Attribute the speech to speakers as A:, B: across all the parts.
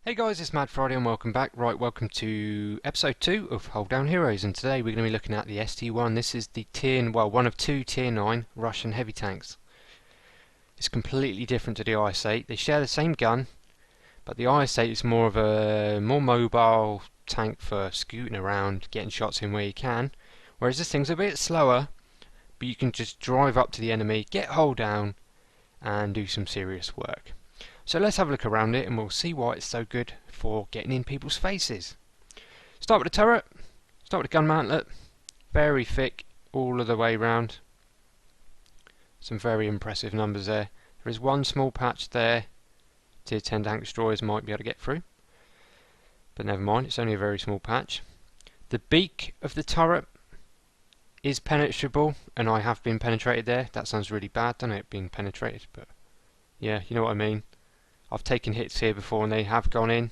A: Hey guys, it's Mad Friday and welcome back. Right, welcome to episode 2 of Hold Down Heroes, and today we're going to be looking at the ST1. This is the one of two tier 9 Russian heavy tanks. It's completely different to the IS-8. They share the same gun, but the IS-8 is more of a more mobile tank for scooting around, getting shots in where you can, whereas this thing's a bit slower, but you can just drive up to the enemy, get hold down, and do some serious work. So let's have a look around it and we'll see why it's so good for getting in people's faces. Start with the turret, start with the gun mantlet, very thick all of the way round. Some very impressive numbers there. There is one small patch there, tier 10 tank destroyers might be able to get through, but never mind, it's only a very small patch. The beak of the turret is penetrable, and I have been penetrated there. That sounds really bad, doesn't it, being penetrated, but yeah, you know what I mean. I've taken hits here before and they have gone in.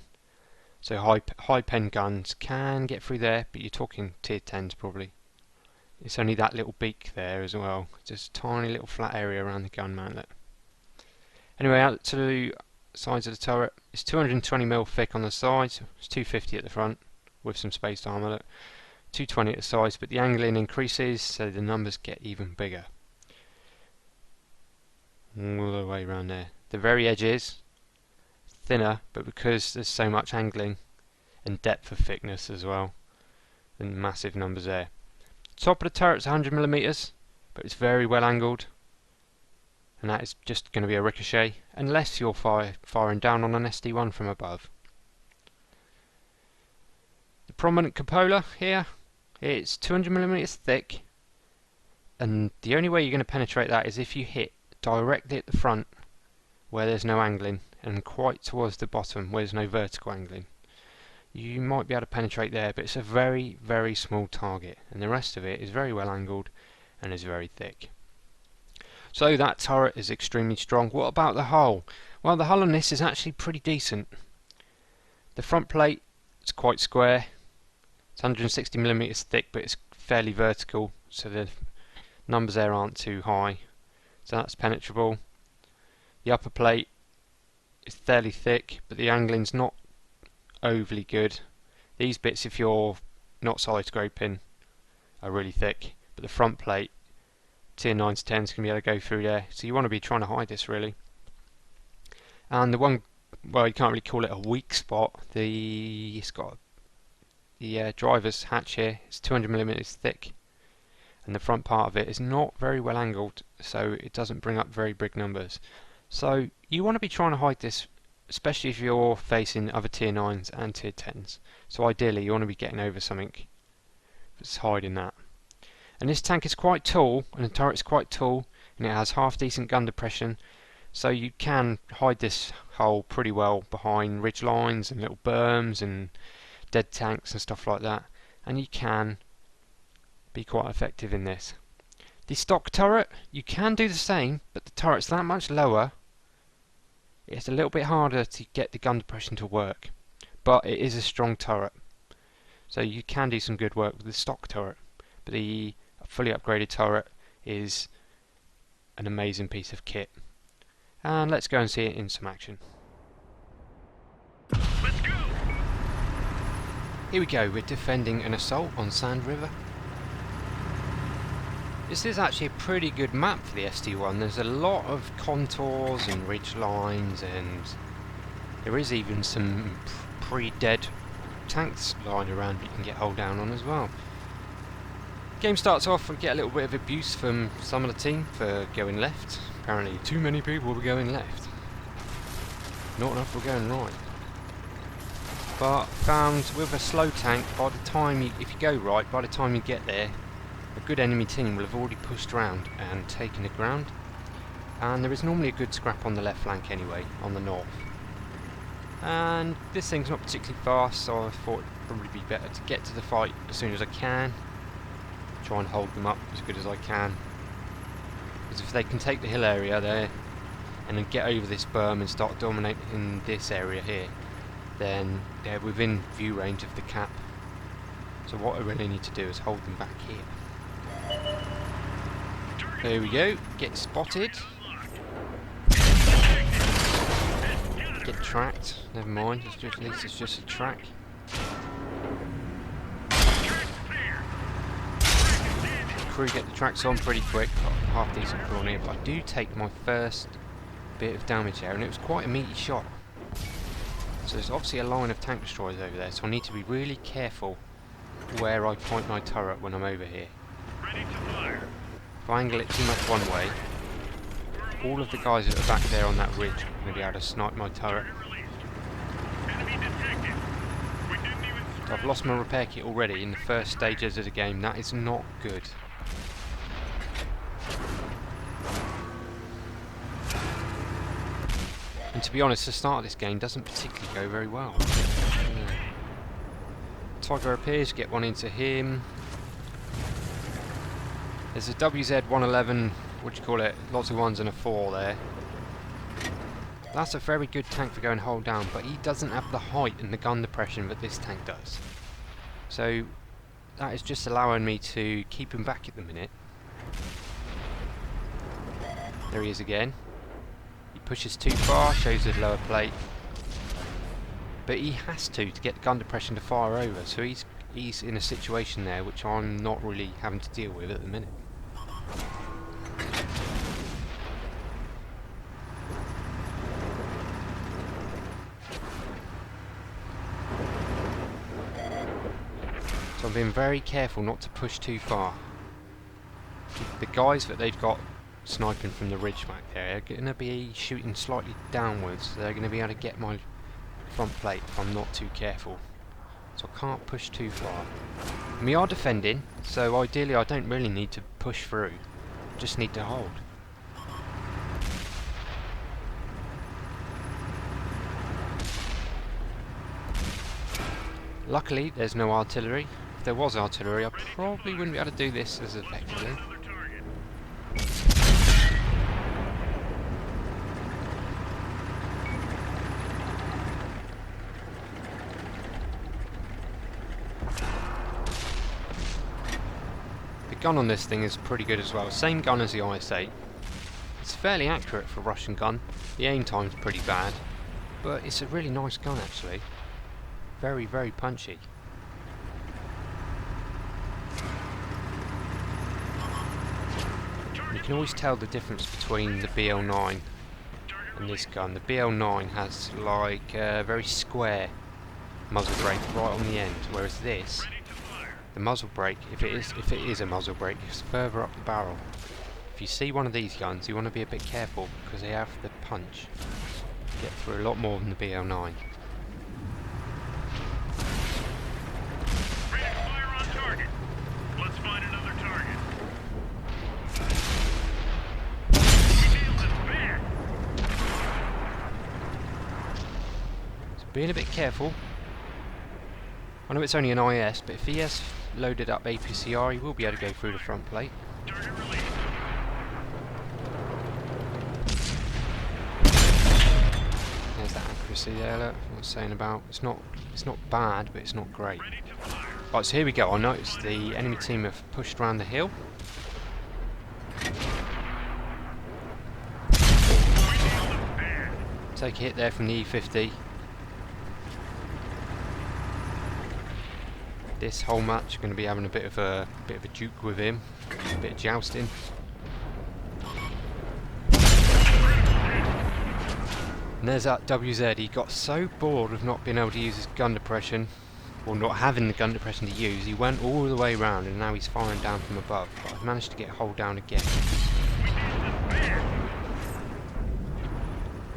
A: So high pen guns can get through there, but you're talking tier 10s probably. It's only that little beak there as well. Just a tiny little flat area around the gun mantlet. Anyway, out to the sides of the turret. It's 220mm thick on the sides. It's 250 at the front with some spaced armour. 220 at the sides, but the angling increases so the numbers get even bigger. All the way around there. The very edges thinner, but because there's so much angling and depth of thickness as well, and massive numbers there. Top of the turret's 100mm, but it's very well angled, and that is just going to be a ricochet unless you're firing down on an SD1 from above. The prominent cupola here, it's 200mm thick, and the only way you're going to penetrate that is if you hit directly at the front where there's no angling, and quite towards the bottom where there's no vertical angling. You might be able to penetrate there, but it's a very, very small target, and the rest of it is very well angled and is very thick. So that turret is extremely strong. What about the hull? Well, the hull on this is actually pretty decent. The front plate is quite square. It's 160mm thick, but it's fairly vertical, so the numbers there aren't too high. So that's penetrable. The upper plate is fairly thick, but the angling's not overly good. These bits, if you're not side scraping, are really thick, but the front plate, tier 9s, 10s can be able to go through there, so you want to be trying to hide this really. And the one, well, you can't really call it a weak spot, it's got the driver's hatch here, it's 200mm thick, and the front part of it is not very well angled, so it doesn't bring up very big numbers. So you want to be trying to hide this, especially if you're facing other tier 9s and tier 10s. So ideally you want to be getting over something that's hiding that. And this tank is quite tall, and the turret's quite tall, and it has half decent gun depression, so you can hide this hull pretty well behind ridge lines and little berms and dead tanks and stuff like that, and you can be quite effective in this. The stock turret, you can do the same, but the turret's that much lower. It's a little bit harder to get the gun depression to work, but it is a strong turret, so you can do some good work with the stock turret. But the fully upgraded turret is an amazing piece of kit, and let's go and see it in some action.
B: Let's go!
A: Here we go, we're defending an assault on Sand River. This is actually a pretty good map for the ST1. There's a lot of contours and ridge lines, and there is even some pre-dead tanks lying around you can get hold down on as well. Game starts off, we get a little bit of abuse from some of the team for going left. Apparently too many people were going left. Not enough were going right. But found with a slow tank, by the time if you go right, by the time you get there, a good enemy team will have already pushed round and taken the ground, and there is normally a good scrap on the left flank anyway, on the north. And this thing's not particularly fast, so I thought it'd probably be better to get to the fight as soon as I can, try and hold them up as good as I can, because if they can take the hill area there and then get over this berm and start dominating this area here, then they're within view range of the cap. So what I really need to do is hold them back here. There we go, get spotted. Get tracked. Never mind. At least it's just a track. Crew get the tracks on pretty quick. Got half decent crew on here, but I do take my first bit of damage there, and it was quite a meaty shot. So there's obviously a line of tank destroyers over there, so I need to be really careful where I point my turret when I'm over here. If I angle it too much one way, all of the guys that are back there on that ridge are going to be able to snipe my turret. So I've lost my repair kit already in the first stages of the game. That is not good. And to be honest, the start of this game doesn't particularly go very well. Tiger appears, get one into him. There's a WZ-111, what do you call it, lots of ones and a 4 there. That's a very good tank for going hold down, but he doesn't have the height and the gun depression that this tank does. So that is just allowing me to keep him back at the minute. There he is again. He pushes too far, shows his lower plate. But he has to get the gun depression to fire over, so he's in a situation there which I'm not really having to deal with at the minute. So I'm being very careful not to push too far. The guys that they've got sniping from the ridge back there are going to be shooting slightly downwards, so they're going to be able to get my front plate if I'm not too careful. So I can't push too far. And we are defending, so ideally I don't really need to push through, just need to hold. Luckily there's no artillery. If there was artillery, I probably wouldn't be able to do this as effectively. The gun on this thing is pretty good as well. Same gun as the IS-8. It's fairly accurate for a Russian gun. The aim time's pretty bad, but it's a really nice gun actually. Very, very punchy. You can always tell the difference between the BL9 and this gun. The BL9 has like a very square muzzle brake right on the end, whereas this, the muzzle brake, if it is a muzzle brake, is further up the barrel. If you see one of these guns, you want to be a bit careful because they have the punch. Get through a lot more than the BL9. Being a bit careful. I know it's only an IS, but if he has loaded up APCR, he will be able to go through the front plate. There's that accuracy there, look. I was saying about it's not bad, but it's not great. Right, so here we go. I noticed the enemy team have pushed around the hill. Take a hit there from the E50. This whole match going to be having a bit of a duke with him, a bit of jousting. And there's that WZ. He got so bored of not being able to use his gun depression, or not having the gun depression to use, he went all the way around and now he's firing down from above. But I've managed to get a hold down again.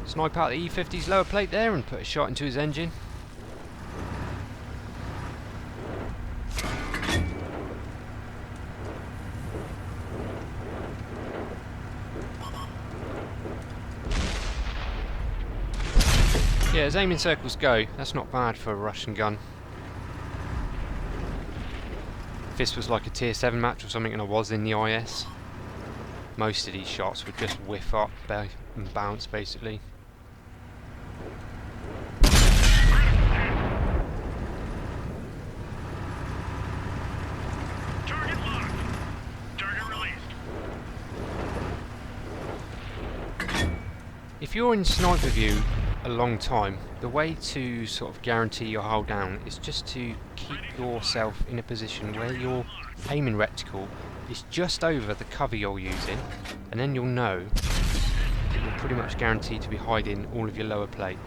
A: Snipe out the E50's lower plate there and put a shot into his engine. Yeah, as aiming circles go, that's not bad for a Russian gun. If this was like a tier 7 match or something and I was in the IS, most of these shots would just whiff up and bounce basically.
B: Target locked. Target released.
A: If you're in sniper view a long time, the way to sort of guarantee your hull down is just to keep yourself in a position where your aiming reticle is just over the cover you're using, and then you'll know that you're pretty much guaranteed to be hiding all of your lower plate.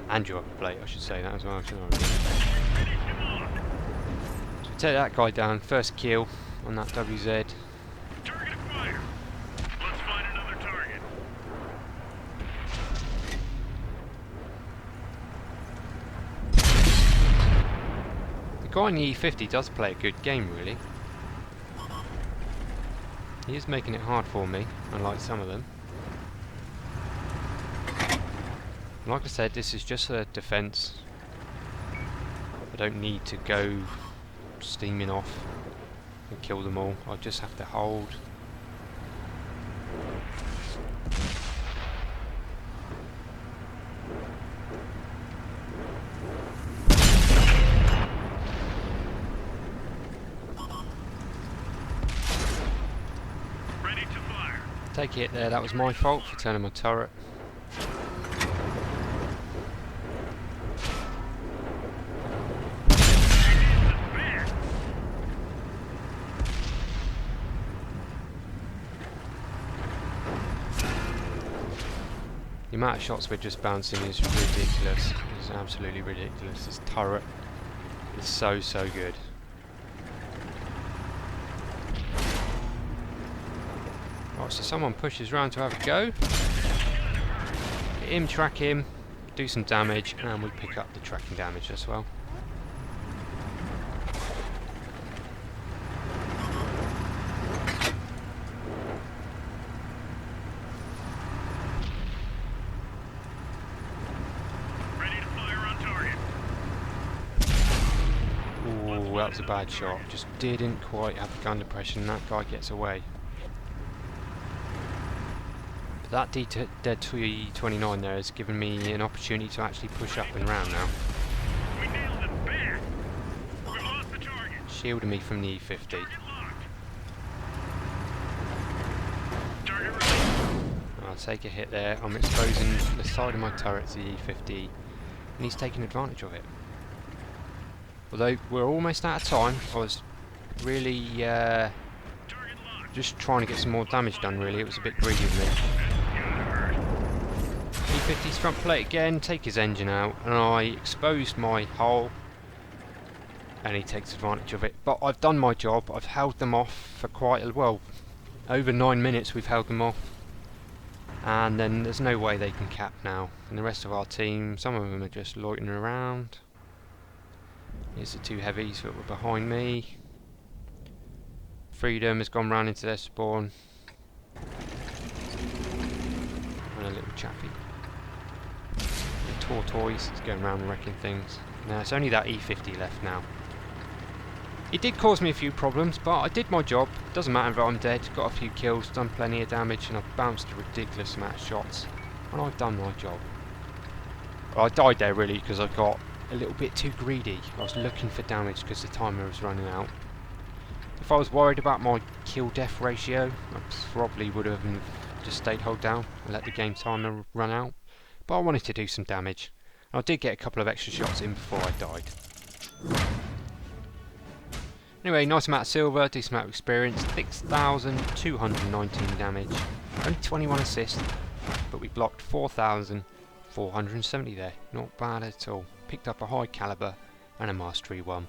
A: And your upper plate, I should say that as well. So we take that guy down, first kill on that WZ.
B: Target acquired. Let's find another target.
A: The guy in the E50 does play a good game, really. He is making it hard for me, unlike some of them. Like I said, this is just a defence. I don't need to go steaming off and kill them all. I just have to hold.
B: Ready to fire.
A: Take it there, that was my fault for turning my turret. The amount of shots we're just bouncing is ridiculous. It's absolutely ridiculous. This turret is so good. Right, so someone pushes round to have a go. Hit him, track him, do some damage, and we pick up the tracking damage as well. That was a bad shot. Just didn't quite have the gun depression. That guy gets away. But that dead T29 there has given me an opportunity to actually push up and round now.
B: We nailed it back. We've lost the target.
A: Shielding me from the E50.
B: Target locked. Target released.
A: I'll take a hit there. I'm exposing the side of my turret to the E50, and he's taking advantage of it. Although we're almost out of time, I was really just trying to get some more damage done, really. It was a bit greedy of me. E50's front plate again, take his engine out, and I exposed my hull, and he takes advantage of it. But I've done my job. I've held them off for quite a well, over 9 minutes we've held them off. And then there's no way they can cap now. And the rest of our team, some of them are just loitering around. Here's the two heavies that were behind me. Freedom has gone round into their spawn. And a little chappy. The tortoise is going around wrecking things. Now it's only that E50 left now. It did cause me a few problems, but I did my job. Doesn't matter if I'm dead. Got a few kills, done plenty of damage, and I've bounced a ridiculous amount of shots. And I've done my job. Well, I died there really because I got a little bit too greedy. I was looking for damage because the timer was running out. If I was worried about my kill-death ratio, I probably would have just stayed hold down and let the game timer run out. But I wanted to do some damage. And I did get a couple of extra shots in before I died. Anyway, nice amount of silver, decent amount of experience, 6,219 damage, only 21 assists, but we blocked 4,470 there. Not bad at all. Picked up a high caliber and a mastery 1.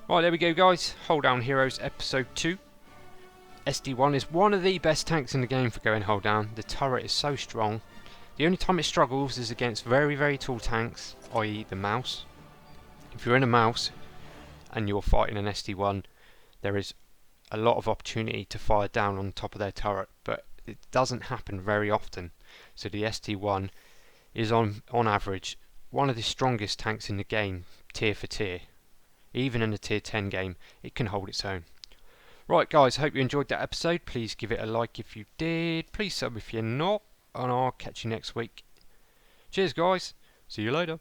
A: Right, there we go guys, Hold Down Heroes episode 2. SD1 is one of the best tanks in the game for going hold down. The turret is so strong. The only time it struggles is against very tall tanks, i.e. the mouse. If you're in a mouse and you're fighting an SD1, there is a lot of opportunity to fire down on top of their turret, but it doesn't happen very often. So the SD1 is on average one of the strongest tanks in the game, tier for tier. Even in a tier 10 game, it can hold its own. Right guys, hope you enjoyed that episode. Please give it a like if you did. Please sub if you're not, and I'll catch you next week. Cheers guys, see you later.